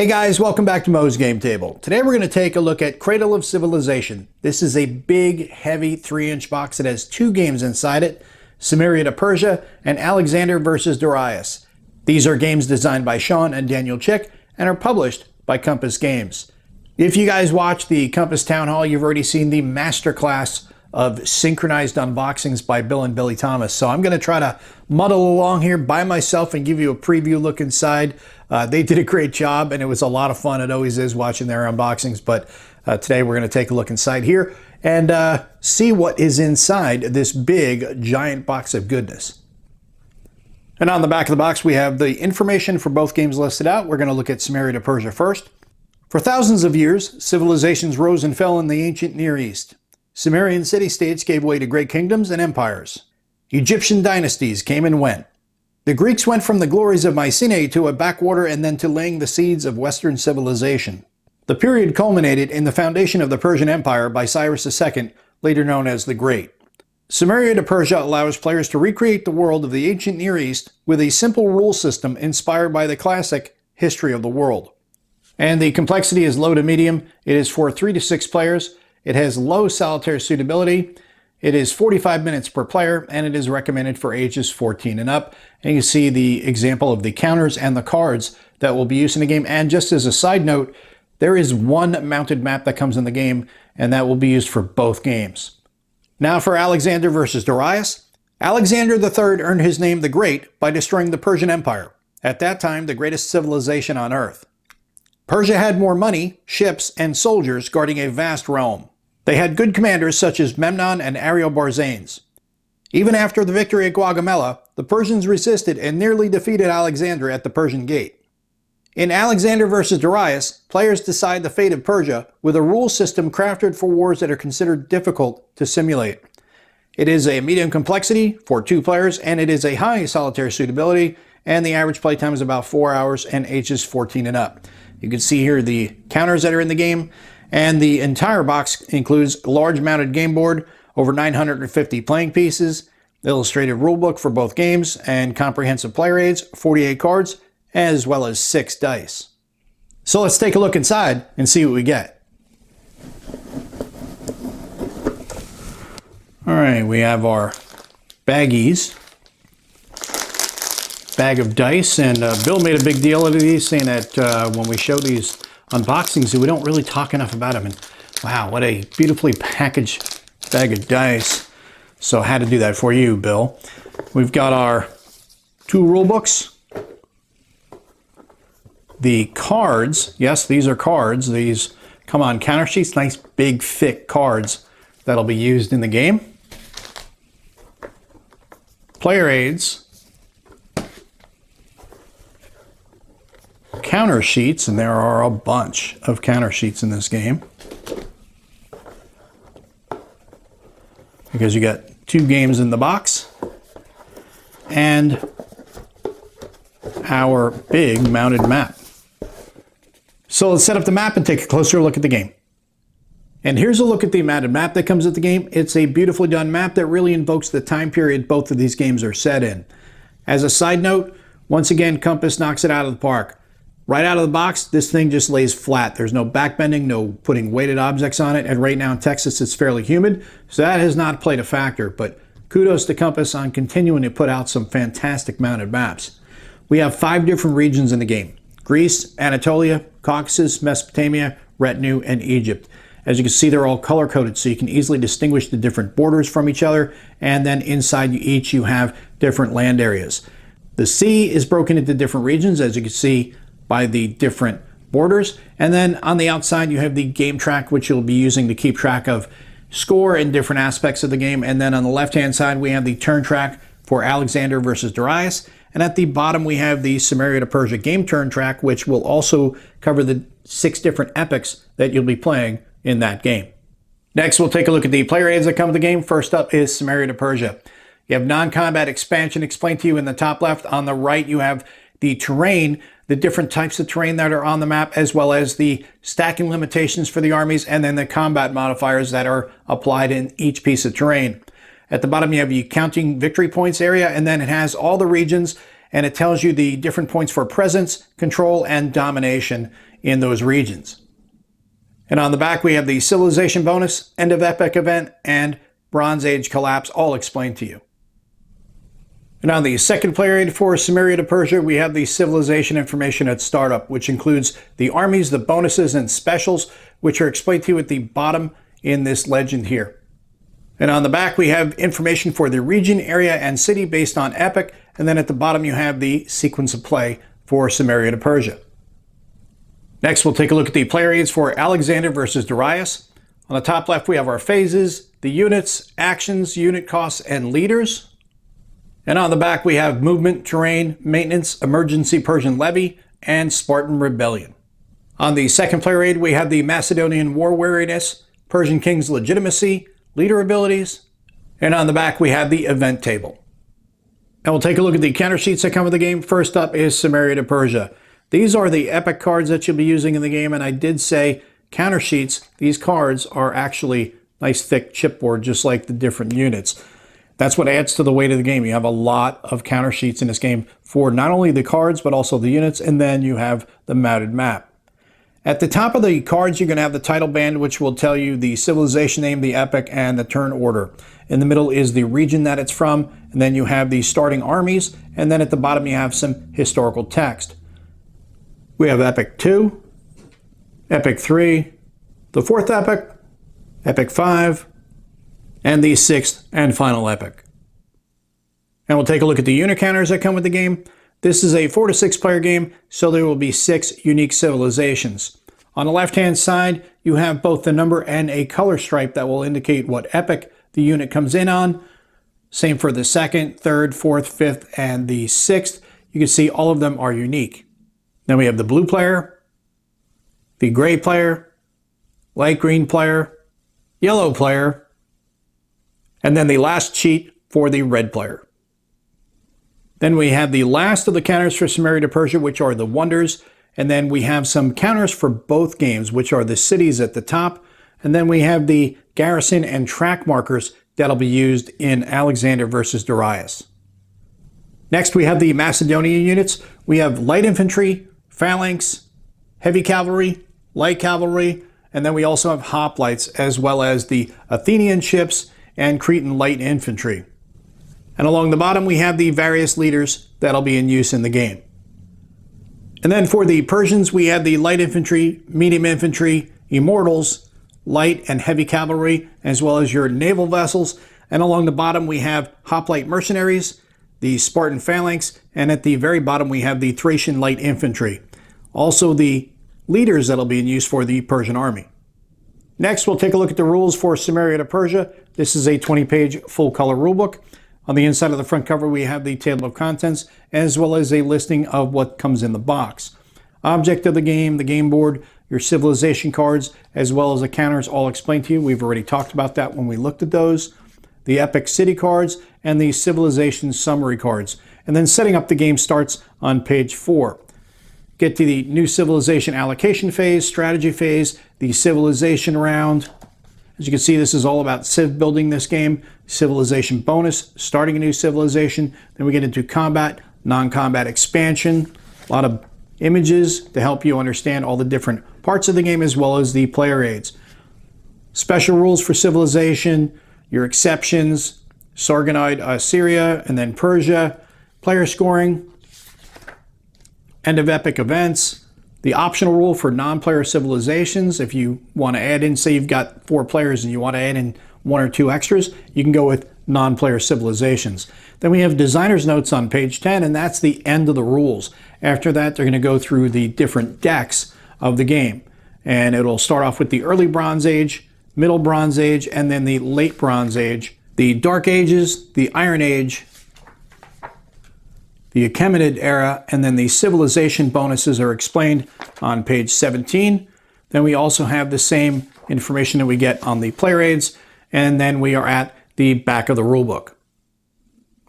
Hey guys, welcome back to Mo's Game Table. Today we're going to take a look at Cradle of Civilization. This is a big, heavy 3-inch box that has two games inside it, Sumeria to Persia and Alexander versus Darius. These are games designed by Sean and Daniel Chick and are published by Compass Games. If you guys watched the Compass Town Hall, you've already seen the masterclass of synchronized unboxings by Bill and Billy Thomas. So I'm going to try to muddle along here by myself and give you a preview look inside. They did a great job and it was a lot of fun. It always is watching their unboxings, but today we're going to take a look inside here and see what is inside this big giant box of goodness. And on the back of the box we have the information for both games listed out. We're going to look at Sumeria to Persia first. For thousands of years, civilizations rose and fell in the ancient Near East. Sumerian city-states gave way to great kingdoms and empires. Egyptian dynasties came and went. The Greeks went from the glories of Mycenae to a backwater and then to laying the seeds of Western civilization. The period culminated in the foundation of the Persian Empire by Cyrus II, later known as the Great. Sumeria to Persia allows players to recreate the world of the ancient Near East with a simple rule system inspired by the classic History of the World. And the complexity is low to medium. It is for 3 to 6 players. It has low solitaire suitability. It is 45 minutes per player, and it is recommended for ages 14 and up. And you can see the example of the counters and the cards that will be used in the game. And just as a side note, there is one mounted map that comes in the game, and that will be used for both games. Now for Alexander versus Darius. Alexander III earned his name the Great by destroying the Persian Empire, at that time the greatest civilization on earth. Persia had more money, ships, and soldiers guarding a vast realm. They had good commanders such as Memnon and Ariobarzanes. Even after the victory at Gaugamela, the Persians resisted and nearly defeated Alexander at the Persian Gate. In Alexander versus Darius, players decide the fate of Persia with a rule system crafted for wars that are considered difficult to simulate. It is a medium complexity for 2 players, and it is a high solitaire suitability, and the average playtime is about 4 hours and ages 14 and up. You can see here the counters that are in the game, and the entire box includes a large mounted game board, over 950 playing pieces, illustrated rulebook for both games, and comprehensive player aids, 48 cards, as well as 6 dice. So let's take a look inside and see what we get. All right, we have our baggies. Bag of dice, and Bill made a big deal out of these, saying that when we show these unboxings, we don't really talk enough about them. And wow, what a beautifully packaged bag of dice. So I had to do that for you, Bill. We've got our 2 rule books. The cards, yes, these are cards. These come on counter sheets, nice big thick cards that'll be used in the game. Player aids. Counter sheets, and there are a bunch of counter sheets in this game because you got 2 games in the box and our big mounted map. So let's set up the map and take a closer look at the game. And here's a look at the mounted map that comes with the game. It's a beautifully done map that really invokes the time period both of these games are set in. As a side note, once again, Compass knocks it out of the park. Right out of the box, this thing just lays flat. There's no backbending, no putting weighted objects on it. And right now in Texas, it's fairly humid, so that has not played a factor. But kudos to Compass on continuing to put out some fantastic mounted maps. We have 5 different regions in the game: Greece, Anatolia, Caucasus, Mesopotamia, Retinue, and Egypt. As you can see, they're all color-coded, so you can easily distinguish the different borders from each other. And then inside each, you have different land areas. The sea is broken into different regions, as you can see by the different borders. And then on the outside you have the game track, which you'll be using to keep track of score in different aspects of the game. And then on the left hand side we have the turn track for Alexander versus Darius, and at the bottom we have the Sumeria to Persia game turn track, which will also cover the 6 different epics that you'll be playing in that game. Next we'll take a look at the player aids that come with the game. First up is Sumeria to Persia. You have non-combat expansion explained to you in the top left. On the right you have the terrain, the different types of terrain that are on the map, as well as the stacking limitations for the armies, and then the combat modifiers that are applied in each piece of terrain. At the bottom you have the counting victory points area, and then it has all the regions, and it tells you the different points for presence, control, and domination in those regions. And on the back, we have the civilization bonus, end of epic event, and Bronze Age collapse, all explained to you. And on the second player aid for Sumeria to Persia, we have the civilization information at startup, which includes the armies, the bonuses, and specials, which are explained to you at the bottom in this legend here. And on the back, we have information for the region, area, and city based on epic. And then at the bottom, you have the sequence of play for Sumeria to Persia. Next, we'll take a look at the player aids for Alexander versus Darius. On the top left, we have our phases, the units, actions, unit costs, and leaders. And on the back, we have movement, terrain, maintenance, emergency Persian levy, and Spartan rebellion. On the second player aid, we have the Macedonian war weariness, Persian king's legitimacy, leader abilities, and on the back, we have the event table. And we'll take a look at the counter sheets that come with the game. First up is Sumeria to Persia. These are the epic cards that you'll be using in the game, and I did say counter sheets. These cards are actually nice thick chipboard, just like the different units. That's what adds to the weight of the game. You have a lot of counter sheets in this game for not only the cards, but also the units, and then you have the mounted map. At the top of the cards, you're going to have the title band, which will tell you the civilization name, the epic, and the turn order. In the middle is the region that it's from, and then you have the starting armies, and then at the bottom you have some historical text. We have Epic 2, Epic 3, the 4th Epic, Epic 5, and the 6th and final Epic. And we'll take a look at the unit counters that come with the game. This is a 4 to 6 player game, so there will be 6 unique civilizations. On the left-hand side, you have both the number and a color stripe that will indicate what epic the unit comes in on. Same for the 2nd, 3rd, 4th, 5th, and the 6th. You can see all of them are unique. Then we have the blue player, the gray player, light green player, yellow player, and then the last sheet for the red player. Then we have the last of the counters for Sumeria to Persia, which are the wonders. And then we have some counters for both games, which are the cities at the top. And then we have the garrison and track markers that'll be used in Alexander versus Darius. Next, we have the Macedonian units. We have light infantry, phalanx, heavy cavalry, light cavalry, and then we also have hoplites, as well as the Athenian ships and Cretan light infantry. And along the bottom, we have the various leaders that'll be in use in the game. And then for the Persians, we have the light infantry, medium infantry, immortals, light and heavy cavalry, as well as your naval vessels. And along the bottom, we have hoplite mercenaries, the Spartan phalanx, and at the very bottom, we have the Thracian light infantry. Also the leaders that'll be in use for the Persian army. Next, we'll take a look at the rules for Sumeria to Persia. This is a 20-page full-color rulebook. On the inside of the front cover, we have the table of contents, as well as a listing of what comes in the box. Object of the game board, your civilization cards, as well as the counters, all explained to you. We've already talked about that when we looked at those. The epic city cards, and the civilization summary cards. And then setting up the game starts on page 4. Get to the new civilization allocation phase, strategy phase, the civilization round. As you can see, this is all about civ building this game. Civilization bonus, starting a new civilization. Then we get into combat, non-combat expansion. A lot of images to help you understand all the different parts of the game, as well as the player aids. Special rules for civilization, your exceptions, Sargonide, Syria, and then Persia. Player scoring, end of epic events. The optional rule for non-player civilizations, if you want to add in, say you've got 4 players and you want to add in 1 or 2 extras, you can go with non-player civilizations. Then we have designer's notes on page 10, and that's the end of the rules. After that, they're going to go through the different decks of the game. And it'll start off with the early Bronze Age, middle Bronze Age, and then the late Bronze Age, the Dark Ages, the Iron Age, the Achaemenid era, and then the civilization bonuses are explained on page 17. Then we also have the same information that we get on the player aids, and then we are at the back of the rulebook.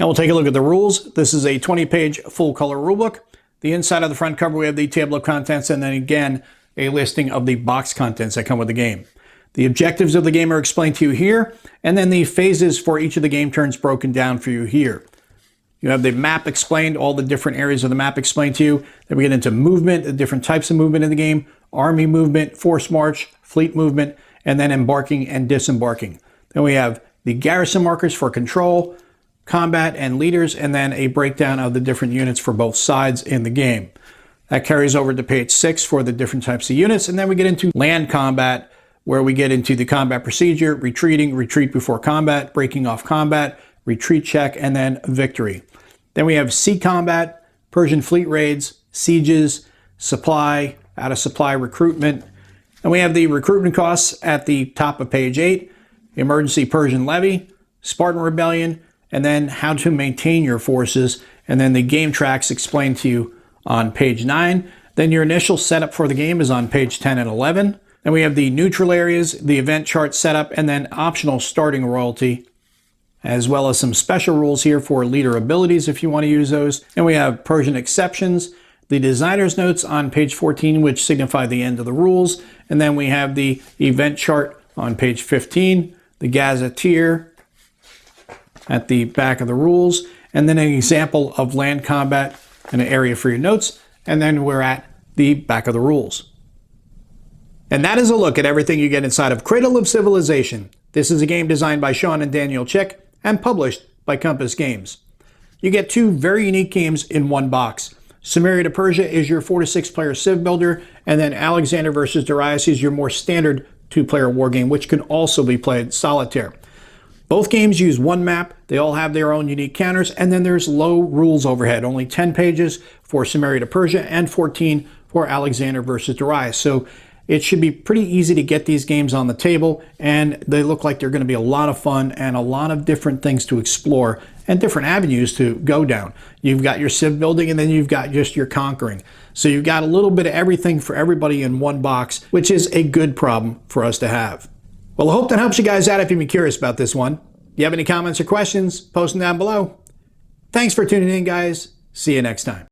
Now we'll take a look at the rules. This is a 20-page full-color rulebook. The inside of the front cover, we have the table of contents, and then again, a listing of the box contents that come with the game. The objectives of the game are explained to you here, and then the phases for each of the game turns broken down for you here. You have the map explained, all the different areas of the map explained to you. Then we get into movement, the different types of movement in the game, army movement, force march, fleet movement, and then embarking and disembarking. Then we have the garrison markers for control, combat, and leaders, and then a breakdown of the different units for both sides in the game. That carries over to page 6 for the different types of units, and then we get into land combat, where we get into the combat procedure, retreating, retreat before combat, breaking off combat, retreat check, and then victory. Then we have sea combat, Persian fleet raids, sieges, supply, out of supply recruitment. And we have the recruitment costs at the top of page 8, emergency Persian levy, Spartan rebellion, and then how to maintain your forces. And then the game tracks explained to you on page 9. Then your initial setup for the game is on page 10 and 11. Then we have the neutral areas, the event chart setup, and then optional starting royalty, as well as some special rules here for leader abilities if you want to use those. And we have Persian exceptions, the designer's notes on page 14, which signify the end of the rules. And then we have the event chart on page 15, the gazetteer at the back of the rules, and then an example of land combat and an area for your notes. And then we're at the back of the rules. And that is a look at everything you get inside of Cradle of Civilization. This is a game designed by Sean and Daniel Chick and published by Compass Games. You get 2 very unique games in one box. Sumeria to Persia is your 4 to 6 player civ builder, and then Alexander versus Darius is your more standard 2-player war game, which can also be played solitaire. Both games use one map, they all have their own unique counters, and then there's low rules overhead, only 10 pages for Sumeria to Persia and 14 for Alexander versus Darius. So it should be pretty easy to get these games on the table, and they look like they're going to be a lot of fun and a lot of different things to explore and different avenues to go down. You've got your civ building, and then you've got just your conquering. So you've got a little bit of everything for everybody in one box, which is a good problem for us to have. Well, I hope that helps you guys out if you've been curious about this one. If you have any comments or questions, post them down below. Thanks for tuning in, guys. See you next time.